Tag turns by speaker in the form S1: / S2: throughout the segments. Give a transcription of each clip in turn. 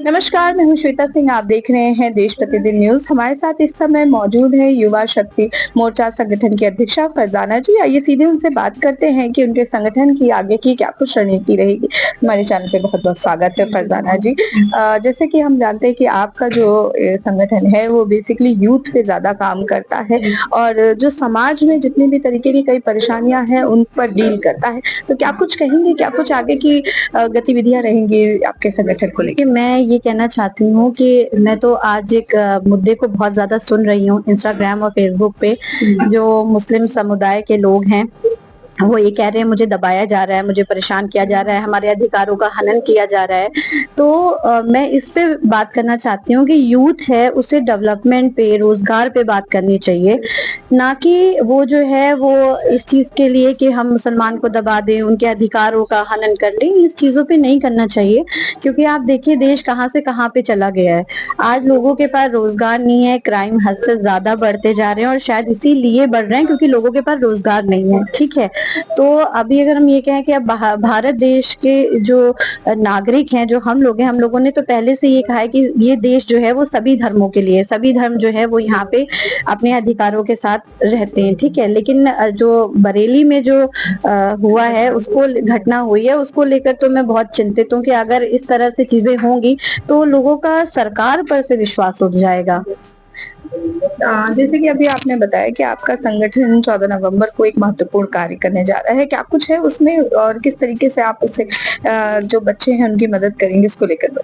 S1: नमस्कार, मैं हूँ श्वेता सिंह। आप देख रहे हैं देश प्रतिदिन न्यूज। हमारे साथ इस समय मौजूद है युवा शक्ति मोर्चा संगठन की अध्यक्षा फरजाना जी। आइए सीधे उनसे बात करते हैं कि उनके संगठन की आगे की क्या कुछ रणनीति रहेगी। हमारे चैनल पे बहुत बहुत स्वागत है फरजाना जी। जैसे कि हम जानते हैं कि आपका जो संगठन है वो बेसिकली यूथ पे ज्यादा काम करता है और जो समाज में जितनी भी तरीके की कई परेशानियां हैं उन पर डील करता है। तो क्या कुछ कहेंगे, क्या कुछ आगे की गतिविधियां रहेंगी आपके संगठन को लेकर?
S2: मैं ये कहना चाहती हूँ कि मैं तो आज एक मुद्दे को बहुत ज्यादा सुन रही हूँ इंस्टाग्राम और फेसबुक पे। जो मुस्लिम समुदाय के लोग हैं वो ये कह रहे हैं मुझे दबाया जा रहा है, मुझे परेशान किया जा रहा है, हमारे अधिकारों का हनन किया जा रहा है। तो मैं इस पे बात करना चाहती हूँ कि यूथ है उसे डेवलपमेंट पे, रोजगार पे बात करनी चाहिए, ना कि वो जो है वो इस चीज के लिए कि हम मुसलमान को दबा दें, उनके अधिकारों का हनन कर लें। इस चीजों पे नहीं करना चाहिए, क्योंकि आप देखिए देश कहाँ से कहाँ पे चला गया है। आज लोगों के पास रोजगार नहीं है, क्राइम हद से ज्यादा बढ़ते जा रहे हैं और शायद इसीलिए बढ़ रहे हैं क्योंकि लोगों के पास रोजगार नहीं है। ठीक है, तो अभी अगर हम ये कहें कि अब भारत देश के जो नागरिक हैं, जो हम लोग हैं, हम लोगों ने तो पहले से ये कहा है कि ये देश जो है वो सभी धर्मों के लिए, सभी धर्म जो है वो यहाँ पे अपने अधिकारों के साथ रहते हैं। ठीक है, लेकिन जो बरेली में जो हुआ है, उसको घटना हुई है, उसको लेकर तो मैं बहुत चिंतित हूँ कि अगर इस तरह से चीजें होंगी तो लोगों का सरकार पर से विश्वास उठ जाएगा।
S1: जैसे कि अभी आपने बताया कि आपका संगठन 14 नवंबर को एक महत्वपूर्ण कार्य करने जा रहा है, क्या कुछ है उसमें और किस तरीके से आप उससे जो बच्चे हैं उनकी मदद करेंगे उसको लेकर?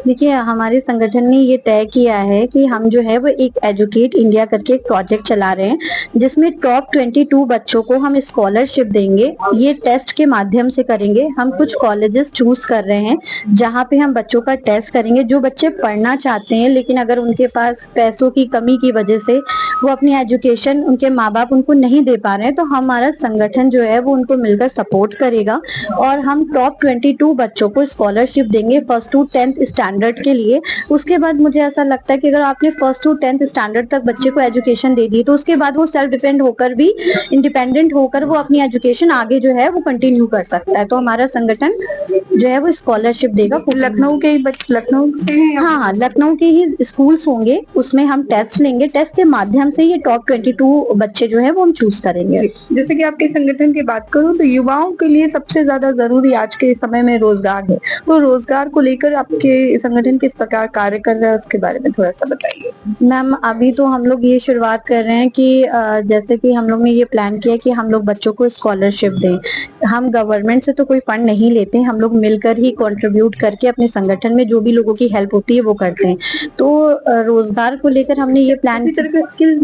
S2: देखिए, हमारे संगठन ने ये तय किया है कि हम जो है वो एक एजुकेट इंडिया करके एक प्रोजेक्ट चला रहे हैं, जिसमें टॉप 22 बच्चों को हम स्कॉलरशिप देंगे। ये टेस्ट के माध्यम से करेंगे। हम कुछ कॉलेजेस चूज कर रहे हैं जहाँ पे हम बच्चों का टेस्ट करेंगे। जो बच्चे पढ़ना चाहते हैं लेकिन अगर उनके पास पैसों की कमी की वजह से वो अपनी एजुकेशन, उनके माँ बाप उनको नहीं दे पा रहे हैं, तो हमारा संगठन जो है वो उनको मिलकर सपोर्ट करेगा और हम टॉप 22 बच्चों को स्कॉलरशिप देंगे फर्स्ट टू 10th स्टैंडर्ड के लिए। उसके बाद मुझे ऐसा लगता है कि अगर आपने फर्स्ट टू 10th स्टैंडर्ड तक बच्चे को एजुकेशन दे दी तो उसके बाद वो सेल्फ डिपेंड होकर भी, इंडिपेंडेंट होकर वो अपनी एजुकेशन आगे जो है वो कंटिन्यू कर सकता है। तो हमारा संगठन जो है वो स्कॉलरशिप देगा।
S1: लखनऊ के ही लखनऊ से?
S2: हाँ, लखनऊ के ही स्कूल्स होंगे, उसमें हम टेस्ट लेंगे। टेस्ट के माध्यम से ये टॉप 22 बच्चे जो है वो हम चूज करेंगे।
S1: जैसे कि आपके संगठन की बात करूं तो युवाओं के लिए सबसे ज्यादा जरूरी आज के समय में रोजगार है, तो रोजगार को लेकर आपके संगठन किस प्रकार कार्य कर रहा है उसके बारे में थोड़ा सा बताइए।
S2: मैम, अभी तो हम लोग ये शुरुआत कर रहे हैं कि जैसे कि हम लोग ने ये प्लान किया कि हम लोग बच्चों को स्कॉलरशिप दें। हम गवर्नमेंट से तो कोई फंड नहीं लेते, हम लोग मिलकर ही कंट्रीब्यूट करके अपने संगठन में जो भी लोगों की हेल्प होती है वो करते हैं। तो रोजगार को लेकर हमने ये प्लान,
S1: स्किल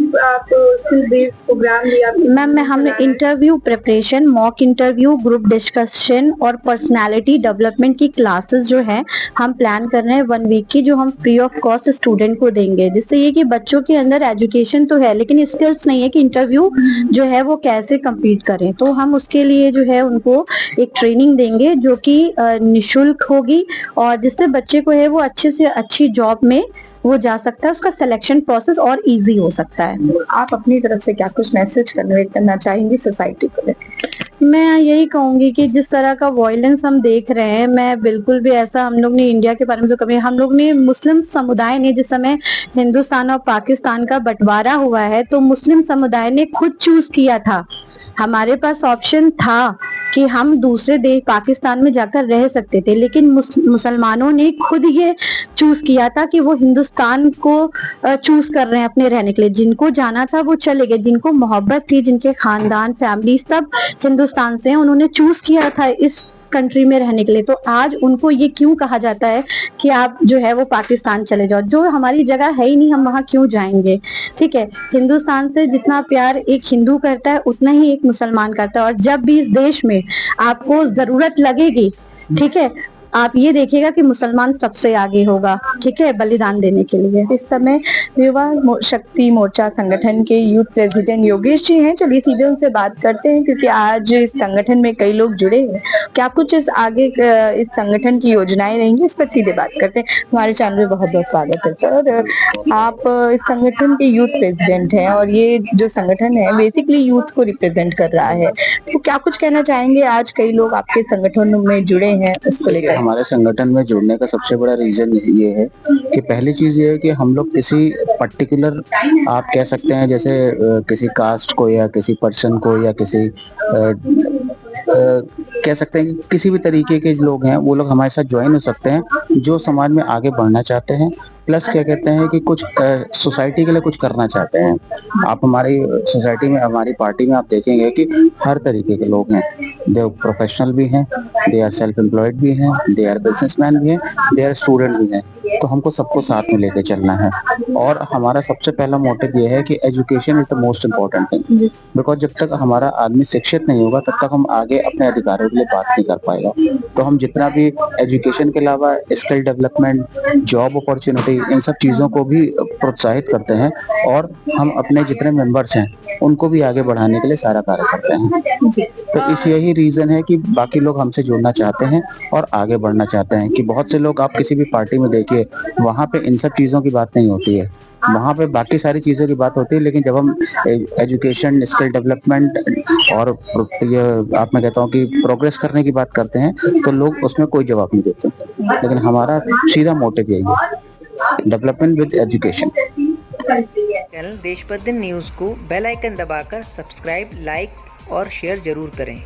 S1: बेस्ड प्रोग्राम लिया
S2: मैम, हमने interview preparation, mock interview, group discussion और पर्सनालिटी डेवलपमेंट की क्लासेस जो है हम प्लान कर रहे हैं 1 वीक की, जो हम फ्री ऑफ कॉस्ट स्टूडेंट को देंगे। जिससे ये कि बच्चों के अंदर एजुकेशन तो है लेकिन स्किल्स नहीं है कि इंटरव्यू जो है वो कैसे कंप्लीट करें। तो हम उसके लिए जो है उनको एक ट्रेनिंग देंगे जो कि निःशुल्क होगी और जिससे बच्चे को है वो अच्छे से अच्छी जॉब में वो जा सकता है, उसका सिलेक्शन प्रोसेस और इजी हो सकता है।
S1: आप अपनी तरफ से क्या कुछ मैसेज कन्वे करना चाहेंगी सोसाइटी को लेकर?
S2: मैं यही कहूंगी कि जिस तरह का वायलेंस हम देख रहे हैं, मैं बिल्कुल भी ऐसा, हम लोग ने इंडिया के बारे में तो कभी, हम लोग ने मुस्लिम समुदाय ने, जिस समय हिंदुस्तान और पाकिस्तान का बंटवारा हुआ है तो मुस्लिम समुदाय ने खुद चूज किया था। हमारे पास ऑप्शन था कि हम दूसरे देश पाकिस्तान में जाकर रह सकते थे, लेकिन मुसलमानों ने खुद ये चूज किया था कि वो हिंदुस्तान को चूज कर रहे हैं अपने रहने के लिए। जिनको जाना था वो चले गए, जिनको मोहब्बत थी, जिनके खानदान फैमिली सब हिंदुस्तान से हैं, उन्होंने चूज किया था इस कंट्री में रहने के लिए। तो आज उनको ये क्यों कहा जाता है कि आप जो है वो पाकिस्तान चले जाओ? जो हमारी जगह है ही नहीं, हम वहां क्यों जाएंगे? ठीक है, हिंदुस्तान से जितना प्यार एक हिंदू करता है उतना ही एक मुसलमान करता है। और जब भी इस देश में आपको जरूरत लगेगी, ठीक है, आप ये देखिएगा कि मुसलमान सबसे आगे होगा, ठीक है, बलिदान देने के लिए।
S1: इस समय युवा शक्ति मोर्चा संगठन के यूथ प्रेसिडेंट योगेश जी हैं। चलिए सीधे उनसे बात करते हैं, क्योंकि आज इस संगठन में कई लोग जुड़े हैं। क्या कुछ इस संगठन की योजनाएं रहेंगी, इस पर सीधे बात करते हैं। हमारे चैनल में बहुत बहुत स्वागत है सर। आप इस संगठन के यूथ प्रेसिडेंट हैं और ये जो संगठन है बेसिकली यूथ को रिप्रेजेंट कर रहा है, तो क्या कुछ कहना चाहेंगे? आज कई लोग आपके संगठन में जुड़े हैं, उसको लेकर।
S3: हमारे संगठन में जुड़ने का सबसे बड़ा रीजन ये है कि पहली चीज ये है कि हम लोग किसी पर्टिकुलर, आप कह सकते हैं जैसे किसी कास्ट को या किसी पर्सन को या किसी कह सकते हैं कि किसी भी तरीके के लोग हैं वो लोग हमारे साथ ज्वाइन हो सकते हैं जो समाज में आगे बढ़ना चाहते हैं, प्लस क्या कहते हैं कि कुछ सोसाइटी के लिए कुछ करना चाहते हैं। आप हमारी सोसाइटी में, हमारी पार्टी में आप देखेंगे कि हर तरीके के लोग हैं। दे प्रोफेशनल भी हैं, दे आर सेल्फ एम्प्लॉयड भी हैं, दे आर बिजनेसमैन भी हैं, दे आर स्टूडेंट भी हैं। तो हमको सबको साथ में लेके चलना है और हमारा सबसे पहला मोटिव ये है कि education is the most important thing, because जब तक हमारा आदमी शिक्षित नहीं होगा तब तक हम आगे अपने अधिकारों के लिए बात नहीं कर पाएगा। तो हम जितना भी एजुकेशन के अलावा स्किल डेवलपमेंट, जॉब अपॉर्चुनिटी, इन सब चीजों को भी प्रोत्साहित करते हैं और हम अपने जितने मेंबर्स हैं उनको भी आगे बढ़ाने के लिए सारा कार्य करते हैं। तो इस यही रीजन है कि बाकी लोग हमसे जुड़ना चाहते हैं और आगे बढ़ना चाहते हैं। कि बहुत से लोग आप किसी भी पार्टी में देखिए, वहाँ पे इन सब चीजों की बात नहीं होती है, वहाँ पे बाकी सारी चीजों की बात होती है, लेकिन जब हम एजुकेशन, स्किल डेवलपमेंट और ये आप मैं कहता हूँ कि प्रोग्रेस करने की बात करते हैं तो लोग उसमें कोई जवाब नहीं देते। लेकिन हमारा सीधा मोटिव यही है, development with education.
S4: Channel Deshbandhu news को बेल आइकन दबाकर सब्सक्राइब, लाइक और शेयर जरूर करें।